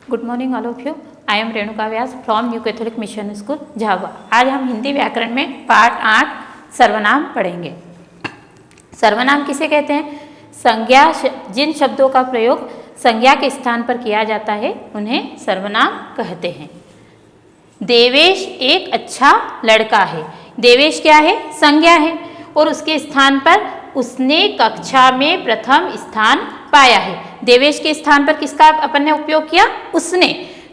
Good morning all of you. I am Renuka Vyas from new Catholic mission school Jhabua. आज हम हिंदी व्याकरण में पाठ 8 सर्वनाम पढ़ेंगे। सर्वनाम किसे कहते हैं? संज्ञा, जिन शब्दों का प्रयोग संज्ञा के स्थान पर किया जाता है उन्हें सर्वनाम कहते हैं। देवेश एक अच्छा लड़का है। देवेश क्या है? संज्ञा है और उसके स्थान पर उसने कक्षा में प्रथम स्थान पाया है। देवेश के स्थान पर किसका अपन ने उपयोग किया? उसने।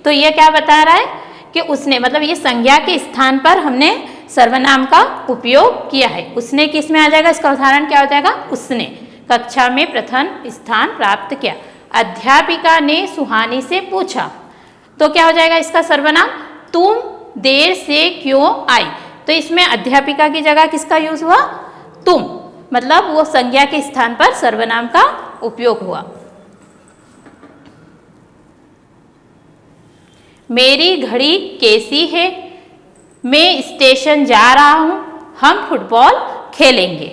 तो यह क्या बता रहा है कि उसने, मतलब ये संज्ञा के स्थान पर हमने सर्वनाम का उपयोग किया है। उसने किस में आ जाएगा? इसका उदाहरण क्या हो जाएगा? उसने कक्षा में प्रथम स्थान प्राप्त किया। अध्यापिका ने सुहानी से पूछा, तो क्या हो जाएगा इसका सर्वनाम? तुम देर से क्यों आई? तो इसमें अध्यापिका की जगह किसका यूज हुआ? तुम, मतलब वो संज्ञा के स्थान पर सर्वनाम का उपयोग हुआ। मेरी घड़ी कैसी है? मैं स्टेशन जा रहा हूँ, हम फुटबॉल खेलेंगे।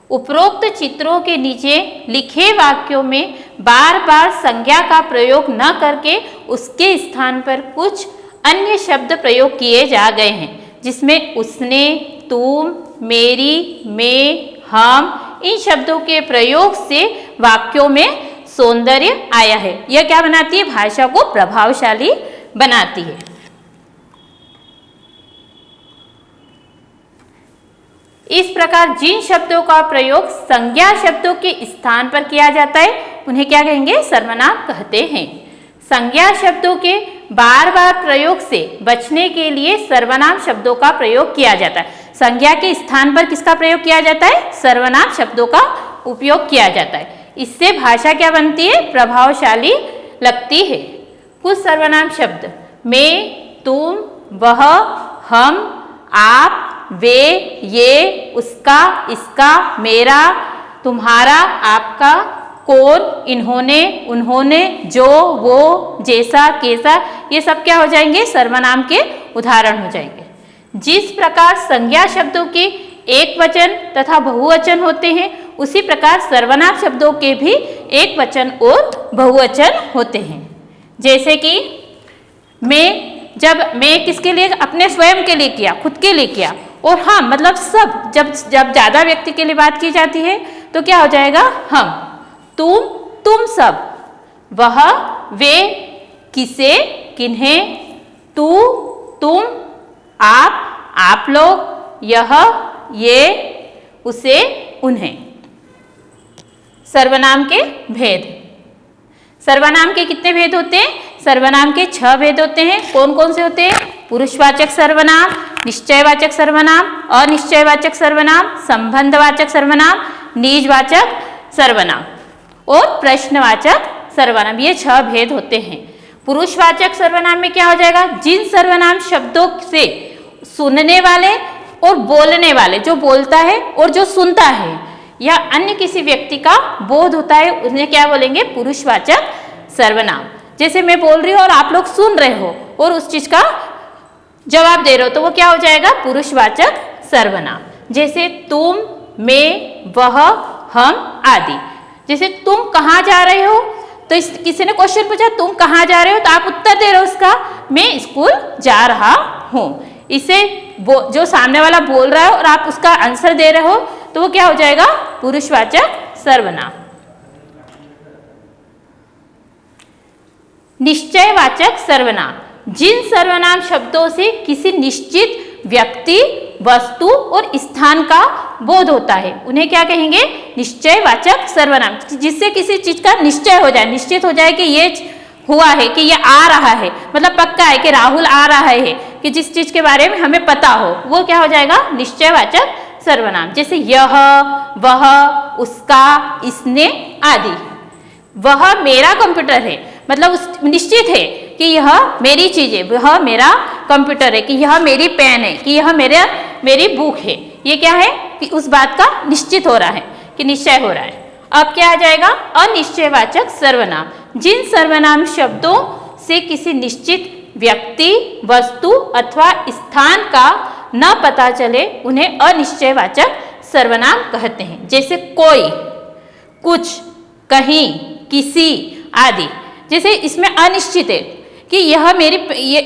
उपरोक्त चित्रों के नीचे लिखे वाक्यों में बार बार संज्ञा का प्रयोग न करके उसके स्थान पर कुछ अन्य शब्द प्रयोग किए जा गए हैं, जिसमें उसने, तुम, मेरी, मैं, हम, इन शब्दों के प्रयोग से वाक्यों में सौंदर्य आया है। यह क्या बनाती है? भाषा को प्रभावशाली बनाती है। इस प्रकार जिन शब्दों का प्रयोग संज्ञा शब्दों के स्थान पर किया जाता है उन्हें क्या कहेंगे? सर्वनाम कहते हैं। संज्ञा शब्दों के बार बार प्रयोग से बचने के लिए सर्वनाम शब्दों का प्रयोग किया जाता है। संज्ञा के स्थान पर किसका प्रयोग किया जाता है? सर्वनाम शब्दों का उपयोग किया जाता है। इससे भाषा क्या बनती है? प्रभावशाली लगती है। कुछ सर्वनाम शब्द मैं, तुम, वह, हम, आप, वे, ये, उसका, इसका, मेरा, तुम्हारा, आपका, कौन, इन्होंने, उन्होंने, जो, वो, जैसा, कैसा, ये सब क्या हो जाएंगे? सर्वनाम के उदाहरण हो जाएंगे। जिस प्रकार संज्ञा शब्दों के एक वचन तथा बहुवचन होते हैं, उसी प्रकार सर्वनाम शब्दों के भी एक वचन और बहुवचन होते हैं। जैसे कि मैं किसके लिए? अपने स्वयं के लिए किया, खुद के लिए किया। और हम, मतलब सब, जब ज्यादा व्यक्ति के लिए बात की जाती है तो क्या हो जाएगा? हम, तुम सब, वह, वे, किसे, किन्हें, तू, तुम, आप लोग, यह, ये, उसे, उन्हें। सर्वनाम के भेद। सर्वनाम के कितने भेद होते हैं? सर्वनाम के 6 भेद होते हैं। कौन कौन से होते हैं? पुरुषवाचक सर्वनाम, निश्चयवाचक सर्वनाम, अनिश्चयवाचक सर्वनाम, संबंधवाचक सर्वनाम, निजवाचक सर्वनाम और प्रश्नवाचक सर्वनाम। ये 6 भेद होते हैं। पुरुषवाचक सर्वनाम में क्या हो जाएगा? जिन सर्वनाम शब्दों से सुनने वाले और बोलने वाले, जो बोलता है और जो सुनता है, या अन्य किसी व्यक्ति का बोध होता है, उन्हें क्या बोलेंगे? पुरुषवाचक सर्वनाम। जैसे मैं बोल रही हूँ और आप लोग सुन रहे हो और उस चीज का जवाब दे रहे हो, तो वो क्या हो जाएगा? पुरुषवाचक सर्वनाम। जैसे तुम, मैं, वह, हम आदि। जैसे तुम कहाँ जा रहे हो, तो किसी ने क्वेश्चन पूछा तुम कहाँ जा रहे हो, तो आप उत्तर दे रहे हो उसका, मैं स्कूल जा रहा हूँ। इसे जो सामने वाला बोल रहा है और आप उसका आंसर दे रहे हो, तो वो क्या हो जाएगा? पुरुषवाचक सर्वनाम। निश्चयवाचक सर्वनाम। जिन सर्वनाम शब्दों से किसी निश्चित व्यक्ति, वस्तु और स्थान का बोध होता है उन्हें क्या कहेंगे? निश्चयवाचक सर्वनाम। जिससे किसी चीज का निश्चय हो जाए, निश्चित हो जाए कि ये हुआ है, कि ये आ रहा है, मतलब पक्का है कि राहुल आ रहा है, कि जिस चीज के बारे में हमें पता हो, वो क्या हो जाएगा? निश्चयवाचक सर्वनाम। जैसे यह, वह, उसका, इसने आदि। वह मेरा कंप्यूटर है, मतलब निश्चित है कि यह मेरी चीज है, वह मेरा कंप्यूटर है, कि यह मेरी पेन है, कि यह मेरी बुक है। ये क्या है? कि उस बात का निश्चित हो रहा है, कि निश्चय हो रहा है। अब क्या आ जाएगा? अनिश्चयवाचक सर्वनाम। जिन सर्वनाम शब्दों से किसी निश्चित व्यक्ति, वस्तु अथवा स्थान का न पता चले उन्हें अनिश्चयवाचक सर्वनाम कहते हैं। जैसे कोई, कुछ, कहीं, किसी आदि। जैसे इसमें अनिश्चित है कि यह मेरी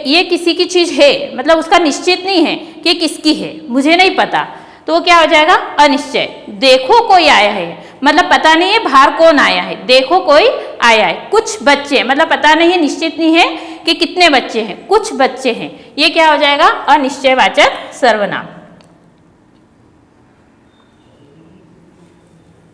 ये किसी की चीज है, मतलब उसका निश्चित नहीं है कि किसकी है, मुझे नहीं पता, तो वो क्या हो जाएगा अनिश्चय। देखो कोई आया है, मतलब पता नहीं है बाहर कौन आया है, देखो कोई आया है। कुछ बच्चे, मतलब पता नहीं है, निश्चित नहीं है कि कितने बच्चे हैं, कुछ बच्चे हैं, ये क्या हो जाएगा अनिश्चयवाचक सर्वनाम।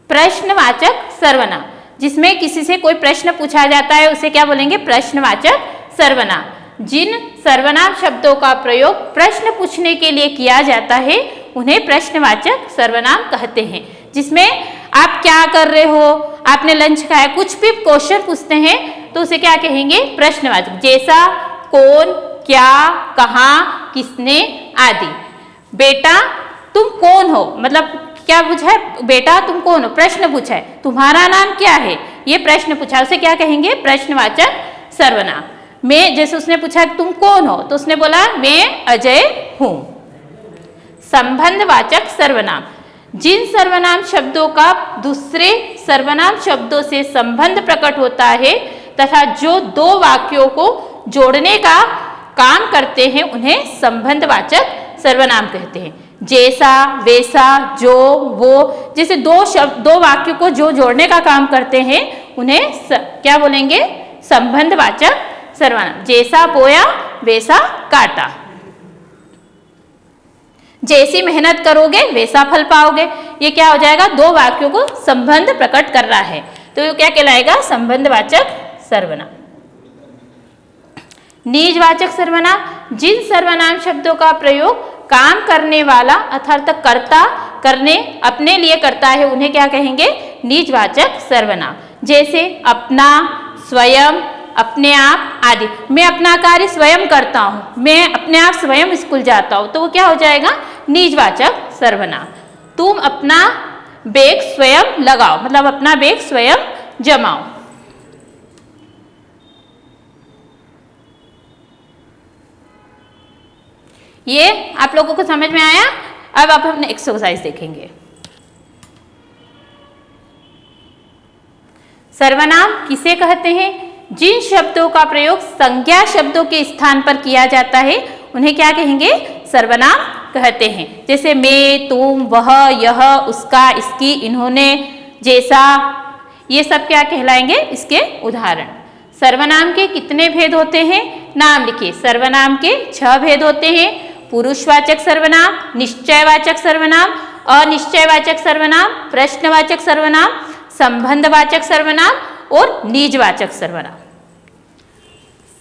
प्रश्नवाचक सर्वनाम, जिसमें किसी से कोई प्रश्न पूछा जाता है उसे क्या बोलेंगे प्रश्नवाचक सर्वनाम। जिन सर्वनाम शब्दों का प्रयोग प्रश्न पूछने के लिए किया जाता है उन्हें प्रश्नवाचक सर्वनाम कहते हैं। जिसमें आप क्या कर रहे हो, आपने लंच खाया, कुछ भी क्वेश्चन पूछते हैं तो उसे क्या कहेंगे प्रश्नवाचक। जैसा, कौन, क्या, कहाँ, किसने आदि। बेटा तुम कौन हो, मतलब क्या पूछा है, बेटा तुम कौन हो, प्रश्न पूछा है। तुम्हारा नाम क्या है, ये प्रश्न पूछा है, उसे क्या कहेंगे प्रश्नवाचक सर्वनाम। मैं, जैसे उसने पूछा तुम कौन हो तो उसने बोला मैं अजय हूं। संबंधवाचक सर्वनाम, जिन सर्वनाम शब्दों का दूसरे सर्वनाम शब्दों से संबंध प्रकट होता है तथा जो दो वाक्यों को जोड़ने का काम करते हैं उन्हें संबंधवाचक सर्वनाम कहते हैं। जैसा, वैसा, जो, वो, जैसे दो वाक्यों को जो जोड़ने का काम करते हैं उन्हें क्या बोलेंगे संबंधवाचक सर्वनाम। जैसा बोया वैसा काटा, जैसी मेहनत करोगे वैसा फल पाओगे, ये क्या हो जाएगा दो वाक्यों को संबंध प्रकट कर रहा है, तो ये क्या कहलाएगा संबंधवाचक सर्वनाम। निजवाचक सर्वनाम, जिन सर्वनाम शब्दों का प्रयोग काम करने वाला अर्थात कर्ता करने अपने लिए करता है उन्हें क्या कहेंगे निजवाचक सर्वनाम। जैसे अपना, स्वयं, अपने आप आदि। मैं अपना कार्य स्वयं करता हूँ, मैं अपने आप स्वयं स्कूल जाता हूँ, तो वो क्या हो जाएगा निजवाचक सर्वनाम। तुम अपना बैग स्वयं लगाओ, मतलब अपना बैग स्वयं जमाओ। ये आप लोगों को समझ में आया। अब आप अपने एक्सरसाइज देखेंगे। सर्वनाम किसे कहते हैं, जिन शब्दों का प्रयोग संज्ञा शब्दों के स्थान पर किया जाता है उन्हें क्या कहेंगे सर्वनाम कहते हैं। जैसे मैं, तुम, वह, यह, उसका, इसकी, इन्होंने, जैसा, ये सब क्या कहलाएंगे इसके उदाहरण। सर्वनाम के कितने भेद होते हैं, नाम लिखिए। सर्वनाम के 6 भेद होते हैं। पुरुषवाचक सर्वनाम, निश्चयवाचक सर्वनाम, अनिश्चयवाचक सर्वनाम, प्रश्नवाचक सर्वनाम, संबंधवाचक सर्वनाम और निजवाचक सर्वनाम।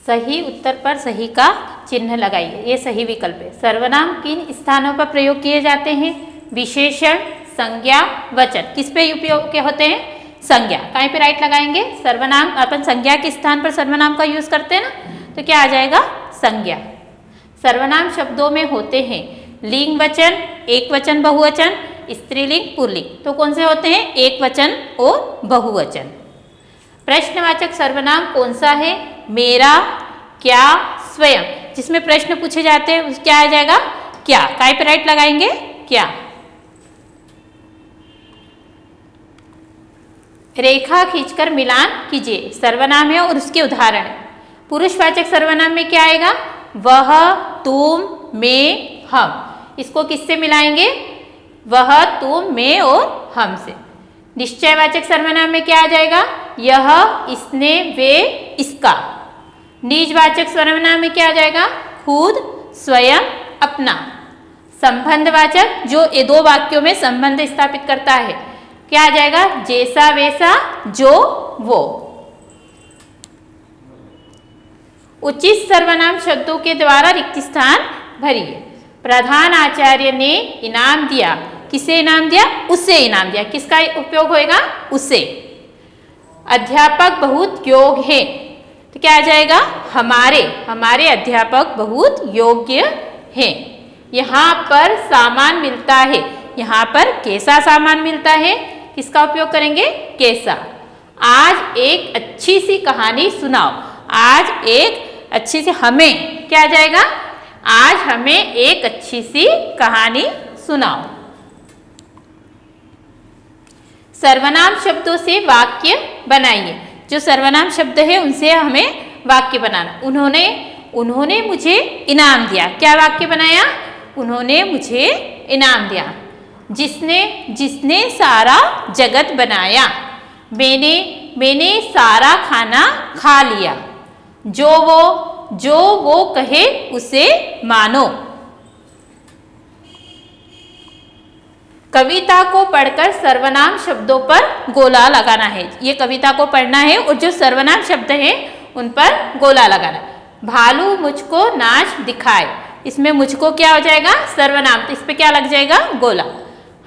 सही उत्तर पर सही का चिन्ह लगाइए, ये सही विकल्प है। सर्वनाम किन स्थानों पर प्रयोग किए जाते हैं, विशेषण, संज्ञा, वचन। किस पे उपयोग के होते हैं, संज्ञा। कहीं पे राइट लगाएंगे, सर्वनाम अपन संज्ञा के स्थान पर सर्वनाम का यूज करते हैं ना, तो क्या आ जाएगा संज्ञा। सर्वनाम शब्दों में होते हैं लिंग वचन, एक वचन, बहुवचन, स्त्रीलिंग, पुल्लिंग। तो कौन से होते हैं, एक वचन और बहुवचन। प्रश्नवाचक सर्वनाम कौन सा है, मेरा, क्या, स्वयं। जिसमें प्रश्न पूछे जाते हैं क्या आ जाएगा क्या। काय पे राइट लगाएंगे क्या। रेखा खींचकर मिलान कीजिए, सर्वनाम है और उसके उदाहरण है। पुरुषवाचक सर्वनाम में क्या आएगा, वह, तुम, मैं, हम। इसको किससे मिलाएंगे, वह, तुम, मैं और हम से। निश्चयवाचक सर्वनाम में क्या आ जाएगा, यह, इसने, वे, इसका। निजवाचक सर्वनाम में क्या आ जाएगा, खुद, स्वयं, अपना। संबंधवाचक जो ये दो वाक्यों में संबंध स्थापित करता है क्या आ जाएगा, जैसा, वैसा, जो, वो। उचित सर्वनाम शब्दों के द्वारा रिक्त स्थान भरिए। प्रधान आचार्य ने इनाम दिया, किसे इनाम दिया, उसे इनाम दिया। किसका उपयोग होएगा, उसे। अध्यापक बहुत योग्य है, तो क्या आ जाएगा, हमारे। हमारे अध्यापक बहुत योग्य हैं। यहाँ पर सामान मिलता है, यहाँ पर कैसा सामान मिलता है, किसका उपयोग करेंगे, कैसा। आज एक अच्छी सी कहानी सुनाओ, आज एक अच्छी सी, हमें क्या आ जाएगा, आज हमें एक अच्छी सी कहानी सुनाओ। सर्वनाम शब्दों से वाक्य बनाइए। जो सर्वनाम शब्द है उनसे हमें वाक्य बनाना। उन्होंने मुझे इनाम दिया। क्या वाक्य बनाया? उन्होंने मुझे इनाम दिया। जिसने सारा जगत बनाया। मैंने सारा खाना खा लिया। जो वो कहे उसे मानो। कविता को पढ़कर सर्वनाम शब्दों पर गोला लगाना है। ये कविता को पढ़ना है और जो सर्वनाम शब्द हैं उन पर गोला लगाना। भालू मुझको नाच दिखाए। इसमें मुझको क्या हो जाएगा? सर्वनाम, तो इस पे क्या लग जाएगा? गोला।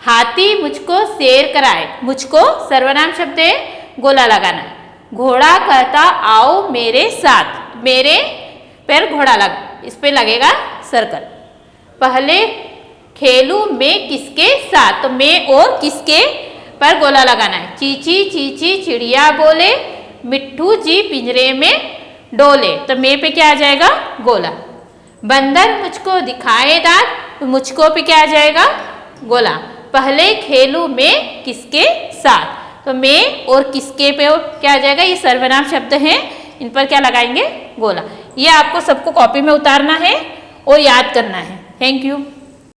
हाथी मुझको सैर कराए। मुझको सर्वनाम शब्द है, गोला लगाना है। घोड़ा कहता आओ मेरे साथ। मेरे पैर घोड़ा लग, इस पे लगेगा सर्कल। पहले खेलूं मैं किसके साथ, तो मैं और किसके पर गोला लगाना है। चींची चींची चिड़िया बोले, मिट्ठू जी पिंजरे में डोले, तो मैं पे क्या आ जाएगा? गोला। बंदर मुझको दिखाए दांत, तो मुझको पे क्या आ जाएगा? गोला। पहले खेलूं मैं किसके साथ, तो मैं और किसके पे क्या आ जाएगा? ये सर्वनाम शब्द हैं, इन पर क्या लगाएंगे? गोला। ये आपको सबको कॉपी में उतारना है और याद करना है। Thank you.